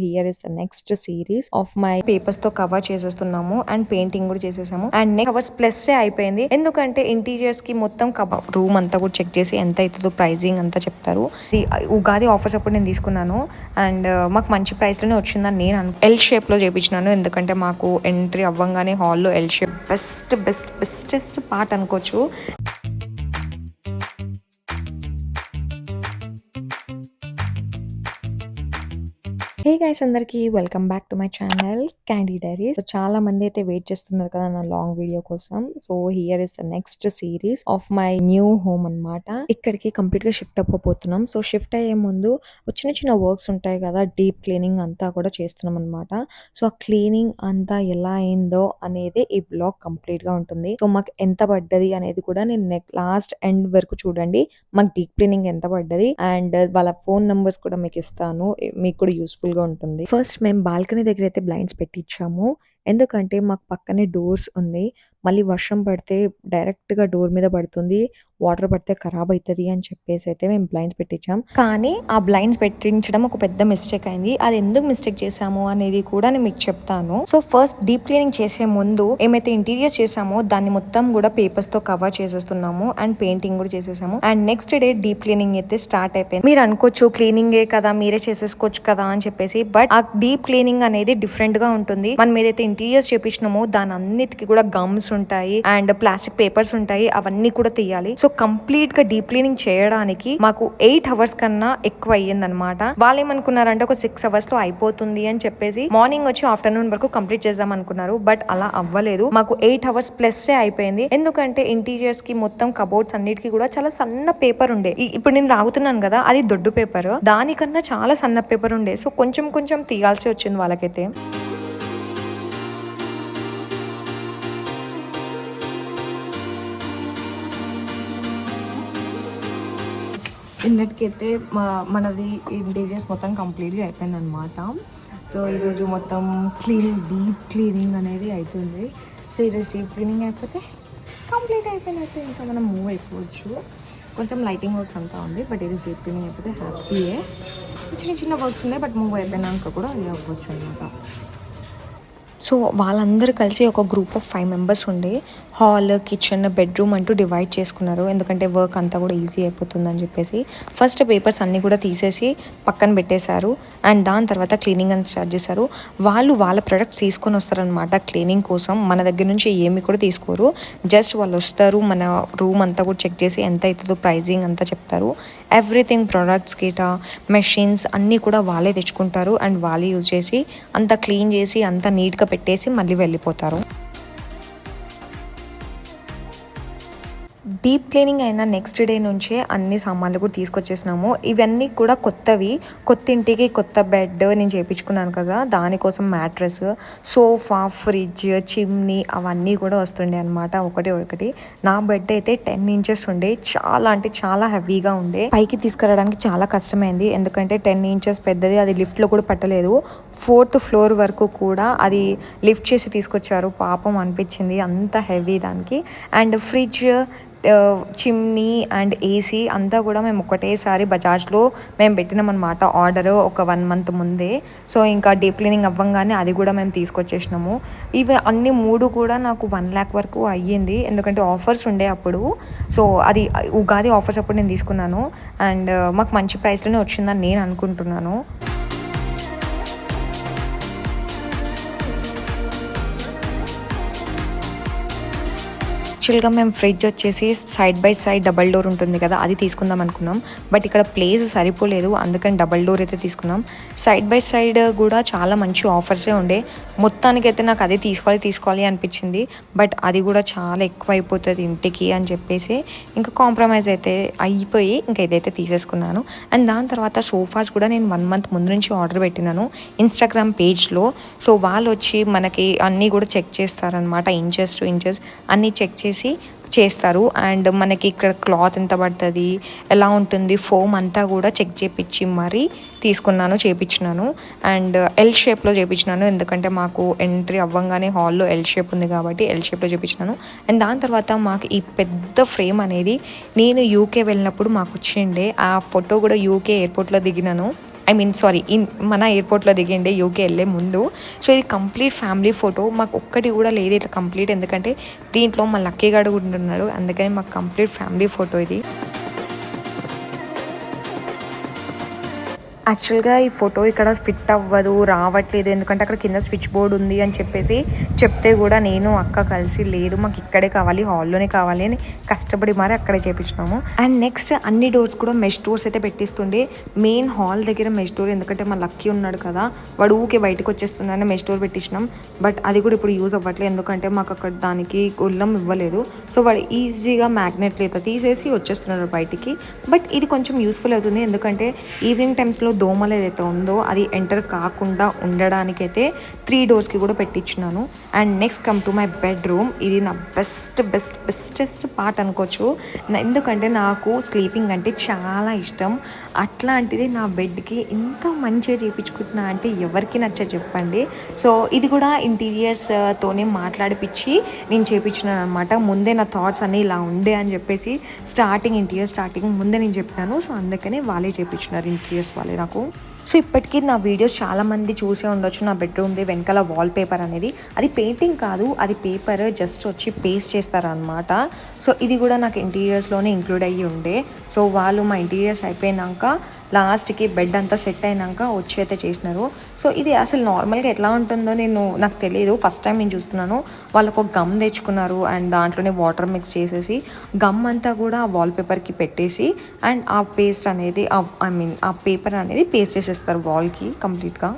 Here is the next series of my papers తో cover చేసేస్తున్నాము and painting కూడా చేసేసాము and next covers plus అయిపోయింది. ఎందుకంటే ఇంటీరియర్స్ కి మొత్తం రూమ్ అంతా కూడా చెక్ చేసి ఎంత అవుతుందో ప్రైజింగ్ అంతా చెప్తారు. ఉగాది ఆఫర్స్ అప్పుడు నేను తీసుకున్నాను అండ్ మాకు మంచి ప్రైస్ లోనే వచ్చిందని నేను ఎల్ షేప్ లో చేపించినాను. ఎందుకంటే మాకు ఎంట్రీ అవ్వంగానే హాల్లో ఎల్ షేప్ బెస్టెస్ట్ పార్ట్ అనుకోవచ్చు. హే గైస్, అందరికి welcome back to my channel candy diaries. చాలా మంది అయితే వెయిట్ చేస్తున్నారు కదా నా లాంగ్ వీడియో కోసం. So here is the next series of my new home అన్నమాట. ఇక్కడికి కంప్లీట్ గా షిఫ్ట్ అవ్వబోతున్నాం. సో షిఫ్ట్ అయ్యే ముందు చిన్న చిన్న వర్క్స్ ఉంటాయి కదా, డీప్ క్లీనింగ్ అంతా కూడా చేస్తున్నాం అనమాట. సో ఆ క్లీనింగ్ అంతా ఎలా అయిందో అనేది ఈ బ్లాగ్ కంప్లీట్ గా ఉంటుంది. సో మాకు ఎంత పడ్డది అనేది కూడా నేను లాస్ట్ ఎండ్ వరకు చూడండి. మాకు డీప్ క్లీనింగ్ ఎంత పడ్డది అండ్ వాళ్ళ ఫోన్ నంబర్స్ కూడా మీకు ఇస్తాను, మీకు కూడా యూస్ఫుల్ గా ఉంటుంది. ఫస్ట్ మేము బాల్కనీ దగ్గర అయితే బ్లైండ్స్ పెట్టించాము. ఎందుకంటే మాకు పక్కనే డోర్స్ ఉంది. మళ్ళీ వర్షం పడితే డైరెక్ట్ గా డోర్ మీద పడుతుంది, వాటర్ పడితే ఖరాబ్ అవుతుంది అని చెప్పేసి అయితే మేము బ్లైండ్స్ పెట్టించాం. కానీ ఆ బ్లైండ్స్ పెట్టించడం ఒక పెద్ద మిస్టేక్ అయింది. అది ఎందుకు మిస్టేక్ చేసాము అనేది కూడా నేను మీకు చెప్తాను. సో ఫస్ట్ డీప్ క్లీనింగ్ చేసే ముందు ఏమైతే ఇంటీరియర్స్ చేసామో దాన్ని మొత్తం కూడా పేపర్స్ తో కవర్ చేసేస్తున్నాము అండ్ పెయింటింగ్ కూడా చేసేసాము. And next day deep cleaning అయితే స్టార్ట్ అయిపోయింది. మీరు అనుకోవచ్చు క్లీనింగే కదా, మీరే చేసేసుకోవచ్చు కదా అని చెప్పేసి, బట్ ఆ డీప్ క్లీనింగ్ అనేది డిఫరెంట్ గా ఉంటుంది. మనం ఏదైతే ఇంటీరియర్స్ చేపించినామో దాని అన్నిటికీ కూడా గమ్స్ ఉంటాయి అండ్ ప్లాస్టిక్ పేపర్స్ ఉంటాయి, అవన్నీ కూడా తీయాలి. సో కంప్లీట్ గా డీప్ క్లీనింగ్ చేయడానికి మాకు 8 అవర్స్ కన్నా ఎక్కువ అయ్యింది అనమాట. వాళ్ళు ఏమనుకున్నారంటే ఒక 6 అవర్స్ లో అయిపోతుంది అని చెప్పేసి మార్నింగ్ వచ్చి ఆఫ్టర్నూన్ వరకు కంప్లీట్ చేద్దాం అనుకున్నారు. బట్ అలా అవ్వలేదు. మాకు 8 అవర్స్ ప్లస్ అయిపోయింది. ఎందుకంటే ఇంటీరియర్స్ కి మొత్తం కబోర్డ్స్ అన్నిటికీ కూడా చాలా సన్న పేపర్ ఉండే. ఇప్పుడు నేను రాగుతున్నాను కదా, అది దొడ్డు పేపర్, దానికన్నా చాలా సన్న పేపర్ ఉండే. సో కొంచెం కొంచెం తీయాల్సి వచ్చింది వాళ్ళకైతే. ఇన్నటికైతే మనది ఇంటీరియర్స్ మొత్తం కంప్లీట్గా అయిపోయింది అనమాట. సో ఈరోజు మొత్తం డీప్ క్లీనింగ్ అనేది అవుతుంది. సో ఈరోజు డీప్ క్లీనింగ్ అయిపోతే కంప్లీట్ అయిపోయినట్టు, ఇంకా మనం మూవ్ అయిపోవచ్చు. కొంచెం లైటింగ్ వర్క్స్ అంతా ఉంది, బట్ ఈరోజు డీప్ క్లీనింగ్ అయిపోతే హ్యాపీయే. చిన్న చిన్న వర్క్స్ ఉన్నాయి, బట్ మూవ్ అయిపోయినాక కూడా అది అవ్వచ్చు అనమాట. సో వాళ్ళందరూ కలిసి ఒక గ్రూప్ ఆఫ్ 5 మెంబర్స్ ఉండే హాల్, కిచెన్, బెడ్రూమ్ అంటూ డివైడ్ చేసుకున్నారు. ఎందుకంటే వర్క్ అంతా కూడా ఈజీ అయిపోతుందని చెప్పేసి ఫస్ట్ పేపర్స్ అన్నీ కూడా తీసేసి పక్కన పెట్టేశారు. అండ్ దాని తర్వాత క్లీనింగ్ అని స్టార్ట్ చేశారు. వాళ్ళు వాళ్ళ ప్రొడక్ట్స్ తీసుకొని వస్తారనమాట క్లీనింగ్ కోసం. మన దగ్గర నుంచి ఏమి కూడా తీసుకోరు. జస్ట్ వాళ్ళు వస్తారు, మన రూమ్ అంతా కూడా చెక్ చేసి ఎంత అవుతుందో ప్రైజింగ్ అంతా చెప్తారు. ఎవ్రీథింగ్ ప్రొడక్ట్స్ గిట మెషిన్స్ అన్నీ కూడా వాళ్ళే తెచ్చుకుంటారు అండ్ వాళ్ళే యూజ్ చేసి అంతా క్లీన్ చేసి అంతా నీట్గా పెట్టేసి మళ్ళీ వెళ్ళిపోతారు. డీప్ క్లీనింగ్ అయిన నెక్స్ట్ డే నుంచే అన్ని సామాన్లు కూడా తీసుకొచ్చేసినాము. ఇవన్నీ కూడా కొత్తవి. కొత్త ఇంటికి కొత్త బెడ్ నేను చేయించుకున్నాను కదా, దానికోసం మ్యాట్రెస్, సోఫా, ఫ్రిడ్జ్, చిమ్నీ అవన్నీ కూడా వస్తుండే అనమాట ఒకటి. నా బెడ్ అయితే 10 ఇంచెస్ ఉండే. చాలా అంటే చాలా హెవీగా ఉండే. పైకి తీసుకురావడానికి చాలా కష్టమైంది. ఎందుకంటే 10 ఇంచెస్ పెద్దది, అది లిఫ్ట్లో కూడా పట్టలేదు. 4th ఫ్లోర్ వరకు కూడా అది లిఫ్ట్ చేసి తీసుకొచ్చారు. పాపం అనిపించింది, అంత హెవీ దానికి. And fridge, chimney and AC అంతా కూడా మేము ఒకటేసారి బజాజ్లో మేము పెట్టినాం అనమాట ఆర్డర్ ఒక 1 month ముందే. సో ఇంకా డీప్ క్లీనింగ్ అవ్వంగానే అది కూడా మేము తీసుకొచ్చేసినాము. ఇవి అన్ని 3 కూడా నాకు 1 lakh వరకు అయ్యింది. ఎందుకంటే ఆఫర్స్ ఉండే అప్పుడు. సో అది ఉగాది ఆఫర్స్ అప్పుడు నేను తీసుకున్నాను అండ్ మాకు మంచి ప్రైస్లోనే వచ్చిందని నేను అనుకుంటున్నాను. యాక్చువల్గా మేము ఫ్రిడ్జ్ వచ్చేసి side by side double door ఉంటుంది కదా, అది తీసుకుందాం అనుకున్నాం. బట్ ఇక్కడ ప్లేస్ సరిపోలేదు, అందుకని డబల్ డోర్ అయితే తీసుకున్నాం. సైడ్ బై సైడ్ కూడా చాలా మంచి ఆఫర్సే ఉండే. మొత్తానికైతే నాకు అదే తీసుకోవాలి అనిపించింది. బట్ అది కూడా చాలా ఎక్కువ అయిపోతుంది ఇంటికి అని చెప్పేసి ఇంకా కాంప్రమైజ్ అయితే అయిపోయి ఇంకా ఇదైతే తీసేసుకున్నాను. అండ్ దాని తర్వాత సోఫాస్ కూడా నేను 1 month ముందు నుంచి ఆర్డర్ పెట్టినాను ఇన్స్టాగ్రామ్ పేజ్లో. సో వాళ్ళు వచ్చి మనకి అన్నీ కూడా చెక్ చేస్తారనమాట, ఇంచెస్ టు ఇంచెస్ అన్నీ చెక్ చేస్తారు. అండ్ మనకి ఇక్కడ క్లాత్ ఎంత పడుతుంది, ఎలా ఉంటుంది, ఫోమ్ అంతా కూడా చెక్ చేయించి మరీ చేయించినాను. అండ్ ఎల్ షేప్లో చేయించినాను. ఎందుకంటే మాకు ఎంట్రీ అవ్వంగానే హాల్లో ఎల్ షేప్ ఉంది కాబట్టి ఎల్ షేప్లో చేయించినాను. అండ్ దాని తర్వాత మాకు ఈ పెద్ద ఫ్రేమ్ అనేది నేను యూకే వెళ్ళినప్పుడు మాకు వచ్చిండే. ఆ ఫోటో కూడా యూకే ఎయిర్పోర్ట్లో దిగినాను. ఐ మీన్ సారీ మన ఎయిర్పోర్ట్లో దిగిండే యూకే వెళ్ళే ముందు. సో ఇది కంప్లీట్ ఫ్యామిలీ ఫోటో. మాకు ఒక్కటి కూడా లేదు ఇట్లా కంప్లీట్, ఎందుకంటే దీంట్లో మా లక్కీ గాడు కూడా ఉంటున్నాడు, అందుకని మాకు కంప్లీట్ ఫ్యామిలీ ఫోటో ఇది. యాక్చువల్గా ఈ ఫోటో ఇక్కడ ఫిట్ అవ్వదు, రావట్లేదు, ఎందుకంటే అక్కడ కింద స్విచ్ బోర్డ్ ఉంది అని చెప్పేసి చెప్తే కూడా నేను అక్క కలిసి లేదు మాకు ఇక్కడే కావాలి, హాల్లోనే కావాలి అని కష్టపడి మరి అక్కడే చేపించినాము. అండ్ నెక్స్ట్ అన్ని డోర్స్ కూడా మెష్ డోర్స్ అయితే పెట్టిస్తుండే. మెయిన్ హాల్ దగ్గర మెష్ డోర్, ఎందుకంటే మా లక్కీ ఉన్నాడు కదా వాడు ఊకే బయటకు వచ్చేస్తుందని మెష్ డోర్ పెట్టించినాం. బట్ అది కూడా ఇప్పుడు యూజ్ అవ్వట్లేదు, ఎందుకంటే మాకు అక్కడ దానికి గొల్లం ఇవ్వలేదు. సో వాడు ఈజీగా మ్యాగ్నెట్ అయితే తీసేసి వచ్చేస్తున్నాడు బయటికి. బట్ ఇది కొంచెం యూస్ఫుల్ అవుతుంది, ఎందుకంటే ఈవినింగ్ టైమ్స్లో దోమలు ఏదైతే ఉందో అది ఎంటర్ కాకుండా ఉండడానికైతే 3 డోర్స్కి కూడా పెట్టించినాను. And next come to my bedroom. ఇది నా బెస్టెస్ట్ పార్ట్ అనుకోవచ్చు, ఎందుకంటే నాకు స్లీపింగ్ అంటే చాలా ఇష్టం. అట్లాంటిది నా బెడ్కి ఇంత మంచిగా చేయించుకుంటున్నా అంటే ఎవరికి నచ్చ చెప్పండి. సో ఇది కూడా ఇంటీరియర్స్తోనే మాట్లాడిపించి నేను చేయించినాను అనమాట. ముందే నా థాట్స్ అన్నీ ఇలా ఉండే అని చెప్పేసి స్టార్టింగ్ ముందే నేను చెప్పినాను. సో అందుకనే వాళ్ళే చేయించినారు, ఇంటీరియర్స్ వాళ్ళే నాకు. సో ఇప్పటికీ నా వీడియోస్ చాలామంది చూసే ఉండొచ్చు. నా బెడ్రూమ్ది వెనకాల వాల్ పేపర్ అనేది అది పెయింటింగ్ కాదు, అది పేపర్ జస్ట్ వచ్చి పేస్ట్ చేస్తారనమాట. సో ఇది కూడా నాకు ఇంటీరియర్స్లోనే ఇంక్లూడ్ అయ్యి ఉండే. సో వాళ్ళు మా ఇంటీరియర్స్ అయిపోయినాక లాస్ట్కి బెడ్ అంతా సెట్ అయినాక వచ్చి అయితే చేసినారు. సో ఇది అసలు నార్మల్గా ఎట్లా ఉంటుందో నాకు తెలియదు, ఫస్ట్ టైం నేను చూస్తున్నాను. వాళ్ళకు ఒక గమ్ తెచ్చుకున్నారు అండ్ దాంట్లోనే వాటర్ మిక్స్ చేసేసి గమ్ అంతా కూడా ఆ వాల్ పేపర్కి పెట్టేసి అండ్ ఆ పేస్ట్ అనేది ఆ పేపర్ అనేది పేస్ట్ చేసేస్తారు వాల్కి కంప్లీట్గా.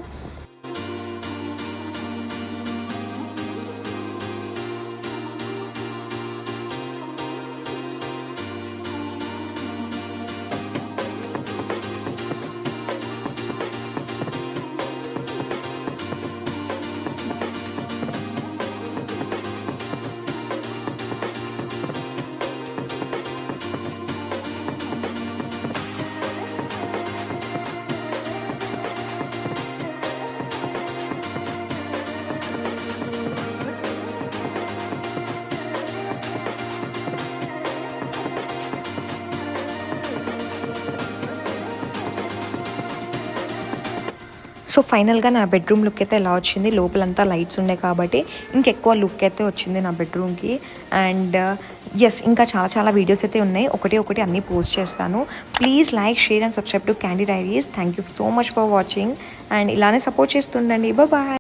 సో ఫైనల్గా నా బెడ్రూమ్ లుక్ అయితే ఎలా వచ్చింది, లోపలంతా లైట్స్ ఉండే కాబట్టి ఇంకెక్కువ లుక్ అయితే వచ్చింది నా బెడ్రూమ్కి. అండ్ ఎస్, ఇంకా చాలా వీడియోస్ అయితే ఉన్నాయి, ఒకటి అన్నీ పోస్ట్ చేస్తాను. Please like, share and subscribe to candy diaries. Thank you so much for watching and ఇలానే సపోర్ట్ చేస్తుండండి. బాయ్.